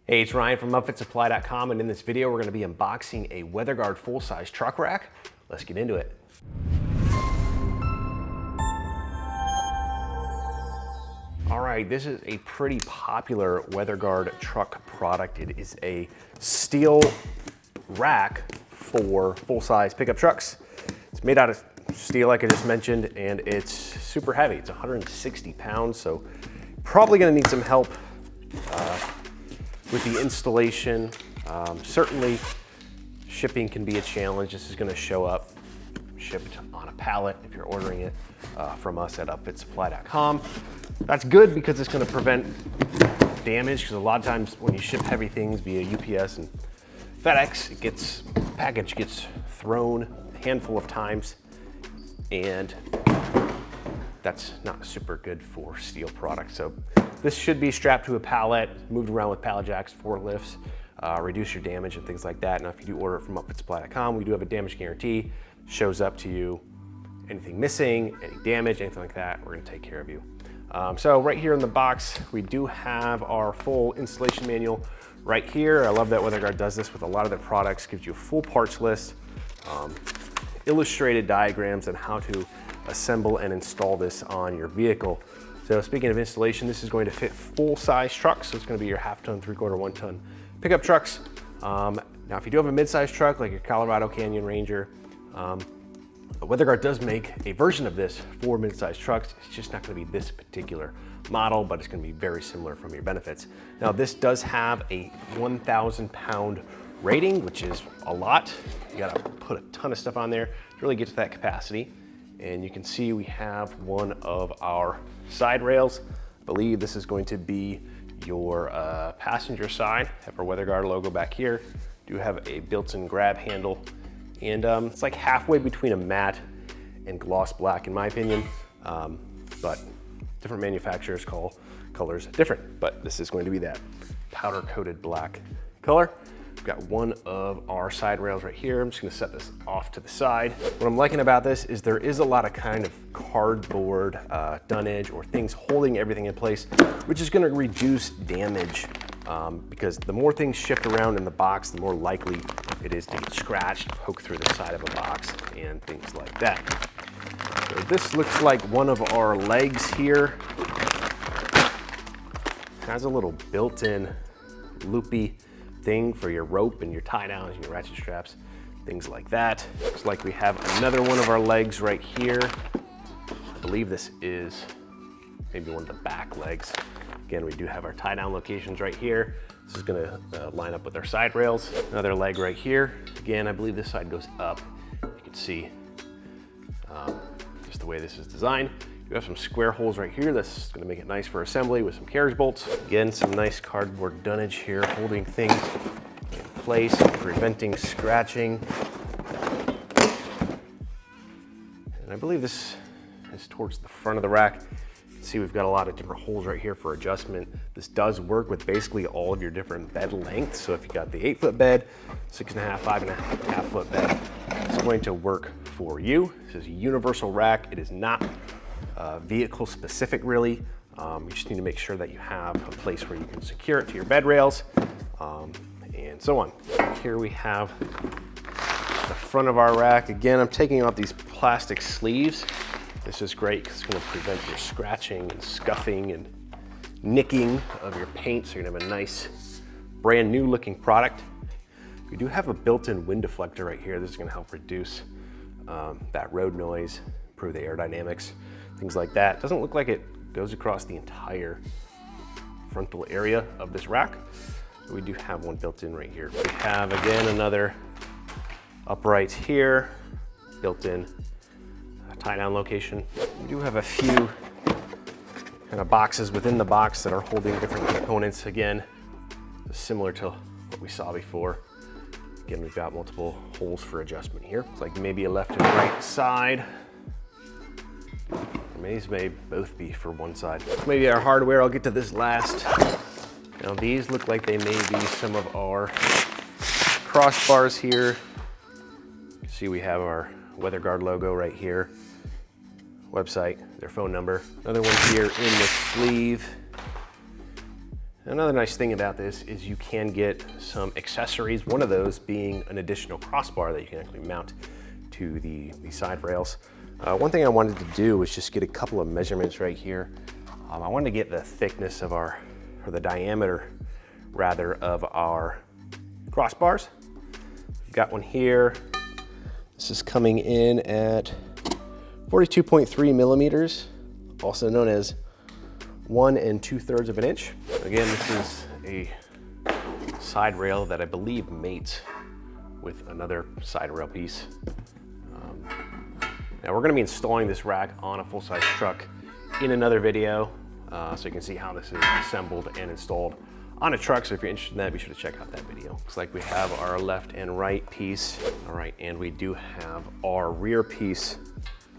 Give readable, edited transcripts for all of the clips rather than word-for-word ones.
Hey, it's Ryan from UpfitSupply.com, and in this video we're going to be unboxing a WeatherGuard full-size truck rack. Let's get into it. All right, this is a pretty popular WeatherGuard truck product. It is a steel rack for full-size pickup trucks. It's made out of steel, like I just mentioned, and it's super heavy. It's 160 pounds, so probably going to need some help with the installation. Certainly shipping can be a challenge. This is going to show up shipped on a pallet if you're ordering it from us at UpfitSupply.com. That's good because it's going to prevent damage, because a lot of times when you ship heavy things via UPS and FedEx, the package gets thrown a handful of times, and that's not super good for steel products. So this should be strapped to a pallet, moved around with pallet jacks, forklifts, reduce your damage and things like that. Now, if you do order it from UpfitSupply.com, we do have a damage guarantee. Shows up to you, anything missing, any damage, anything like that, we're gonna take care of you. So right here in the box, we do have our full installation manual right here. I love that WeatherGuard does this with a lot of their products, gives you a full parts list, illustrated diagrams on how to assemble and install this on your vehicle. So speaking of installation, this is going to fit full-size trucks. So it's going to be your half-ton, three-quarter, one-ton pickup trucks. Now, if you do have a mid-size truck like your Colorado Canyon Ranger, WeatherGuard does make a version of this for mid-size trucks. It's just not going to be this particular model, but it's going to be very similar from your benefits. Now, this does have a 1,000 pound rating, which is a lot. You got to put a ton of stuff on there to really get to that capacity. And you can see we have one of our side rails. I believe this is going to be your passenger side. Have our WeatherGuard logo back here. Do have a built-in grab handle, and it's like halfway between a matte and gloss black in my opinion, but different manufacturers call colors different, but this is going to be that powder coated black color. We've got one of our side rails right here. I'm just gonna set this off to the side. What I'm liking about this is there is a lot of kind of cardboard dunnage or things holding everything in place, which is gonna reduce damage because the more things shift around in the box, the more likely it is to get scratched, poke through the side of a box, and things like that. So this looks like one of our legs here. It has a little built-in loopy thing for your rope and your tie downs and your ratchet straps, things like that. Looks like we have another one of our legs right here. I believe this is maybe one of the back legs. Again, we do have our tie down locations right here. This is gonna line up with our side rails. Another leg right here. Again, I believe this side goes up. You can see just the way this is designed. You have some square holes right here. That's gonna make it nice for assembly with some carriage bolts. Again, some nice cardboard dunnage here, holding things in place, preventing scratching. And I believe this is towards the front of the rack. You can see we've got a lot of different holes right here for adjustment. This does work with basically all of your different bed lengths. So if you got the 8-foot bed, 6.5, 5.5 foot bed, it's going to work for you. This is a universal rack. It is not vehicle specific really. You just need to make sure that you have a place where you can secure it to your bed rails and so on. Here we have the front of our rack. Again, I'm taking off these plastic sleeves. This is great because it's going to prevent your scratching and scuffing and nicking of your paint, so you're going to have a nice brand new looking product. We do have a built-in wind deflector right here. This is going to help reduce that road noise, improve the aerodynamics, things like that. Doesn't look like it goes across the entire frontal area of this rack. But we do have one built in right here. We have, again, another upright here, built-in tie-down location. We do have a few kind of boxes within the box that are holding different components. Again, similar to what we saw before. Again, we've got multiple holes for adjustment here. It's like maybe a left and right side. These may both be for one side. Maybe our hardware, I'll get to this last. Now these look like they may be some of our crossbars here. You can see we have our WeatherGuard logo right here. Website, their phone number. Another one here in the sleeve. Another nice thing about this is you can get some accessories, one of those being an additional crossbar that you can actually mount to the side rails. One thing I wanted to do was just get a couple of measurements right here. I wanted to get the thickness of or the diameter rather, of our crossbars. We've got one here. This is coming in at 42.3 millimeters, also known as 1 2/3 of an inch. Again, this is a side rail that I believe mates with another side rail piece. Now we're going to be installing this rack on a full-size truck in another video, so you can see how this is assembled and installed on a truck. So if you're interested in that, be sure to check out that video. Looks like we have our left and right piece. All right, and we do have our rear piece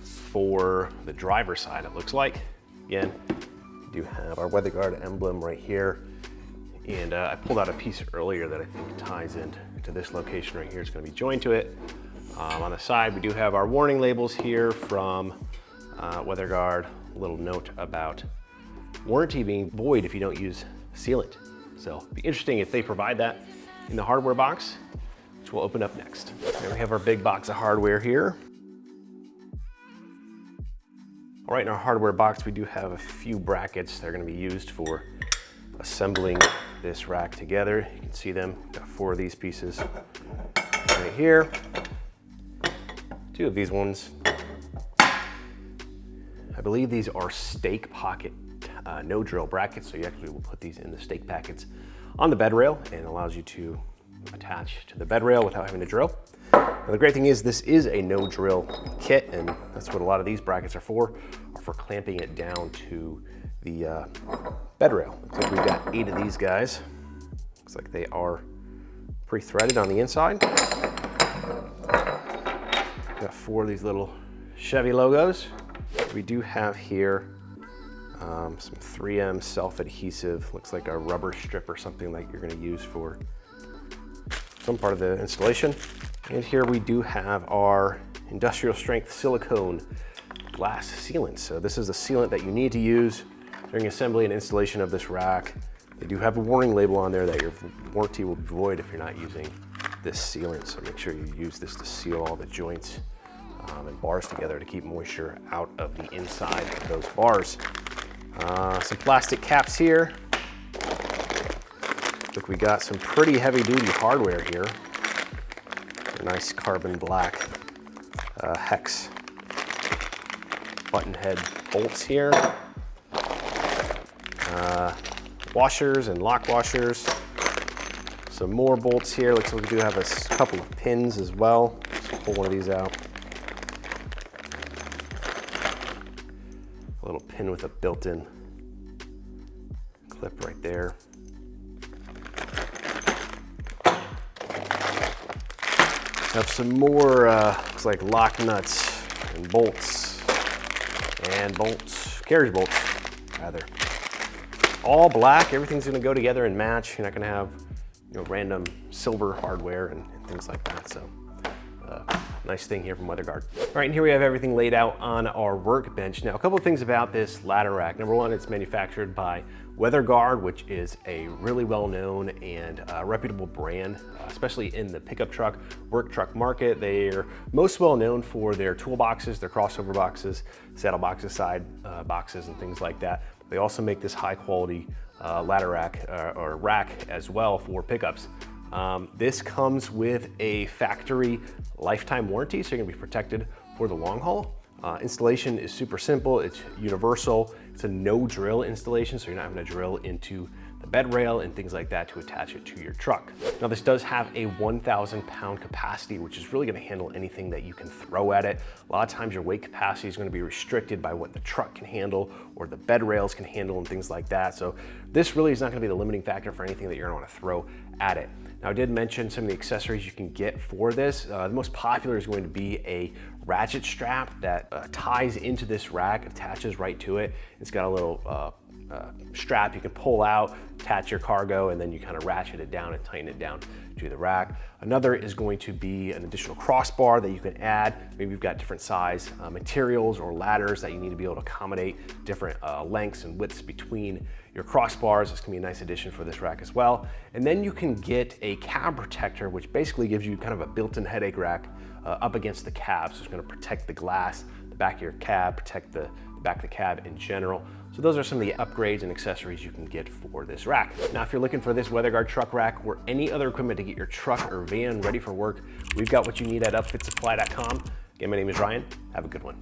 for the driver's side, it looks like. Again, we do have our weather guard emblem right here. And I pulled out a piece earlier that I think ties into this location right here. It's going to be joined to it. On the side, we do have our warning labels here from weather guard. A little note about warranty being void if you don't use sealant. So it'd be interesting if they provide that in the hardware box, which we'll open up next. There we have our big box of hardware here. All right, in our hardware box, we do have a few brackets that are going to be used for assembling this rack together. You can see them. Got 4 of these pieces right here. 2 of these ones. I believe these are stake pocket no drill brackets, so you actually will put these in the stake packets on the bed rail, and allows you to attach to the bed rail without having to drill. Now, the great thing is this is a no drill kit, and that's what a lot of these brackets are for clamping it down to the bed rail. Looks like we've got 8 of these guys. Looks like they are pre-threaded on the inside. Got 4 of these little Chevy logos. We do have here some 3M self-adhesive, looks like a rubber strip or something like you're going to use for some part of the installation. And here we do have our industrial strength silicone glass sealant. So this is a sealant that you need to use during assembly and installation of this rack. They do have a warning label on there that your warranty will be void if you're not using this sealant. So make sure you use this to seal all the joints and bars together to keep moisture out of the inside of those bars. Some plastic caps here. Look, we got some pretty heavy duty hardware here. Nice carbon black hex button head bolts here. Washers and lock washers. Some more bolts here. Looks like we do have a couple of pins as well. Let's pull one of these out. A little pin with a built-in clip right there. Have some more, looks like lock nuts and bolts, carriage bolts, rather. All black, everything's gonna go together and match. You're not gonna have, random silver hardware and things like that, so. Nice thing here from WeatherGuard. All right, and here we have everything laid out on our workbench. Now, a couple of things about this ladder rack. Number one, it's manufactured by WeatherGuard, which is a really well-known and reputable brand, especially in the pickup truck, work truck market. They're most well-known for their toolboxes, their crossover boxes, saddle boxes, side boxes, and things like that. They also make this high-quality ladder rack or rack as well for pickups. This comes with a factory lifetime warranty, so you're gonna be protected for the long haul. Installation is super simple, it's universal. It's a no drill installation, so you're not having to drill into the bed rail and things like that to attach it to your truck. Now this does have a 1,000 pound capacity, which is really gonna handle anything that you can throw at it. A lot of times your weight capacity is gonna be restricted by what the truck can handle or the bed rails can handle and things like that. So this really is not gonna be the limiting factor for anything that you're gonna wanna throw at it. Now I did mention some of the accessories you can get for this. The most popular is going to be a ratchet strap that ties into this rack, attaches right to it. It's got a little strap you can pull out, attach your cargo, and then you kind of ratchet it down and tighten it down to the rack. Another is going to be an additional crossbar that you can add. Maybe you've got different size materials or ladders that you need to be able to accommodate different lengths and widths between your crossbars. This can be a nice addition for this rack as well. And then you can get a cab protector, which basically gives you kind of a built-in headache rack up against the cab. So it's gonna protect the glass, the back of your cab, protect the back of the cab in general. So those are some of the upgrades and accessories you can get for this rack. Now, if you're looking for this WeatherGuard truck rack or any other equipment to get your truck or van ready for work, we've got what you need at upfitsupply.com. Again, my name is Ryan. Have a good one.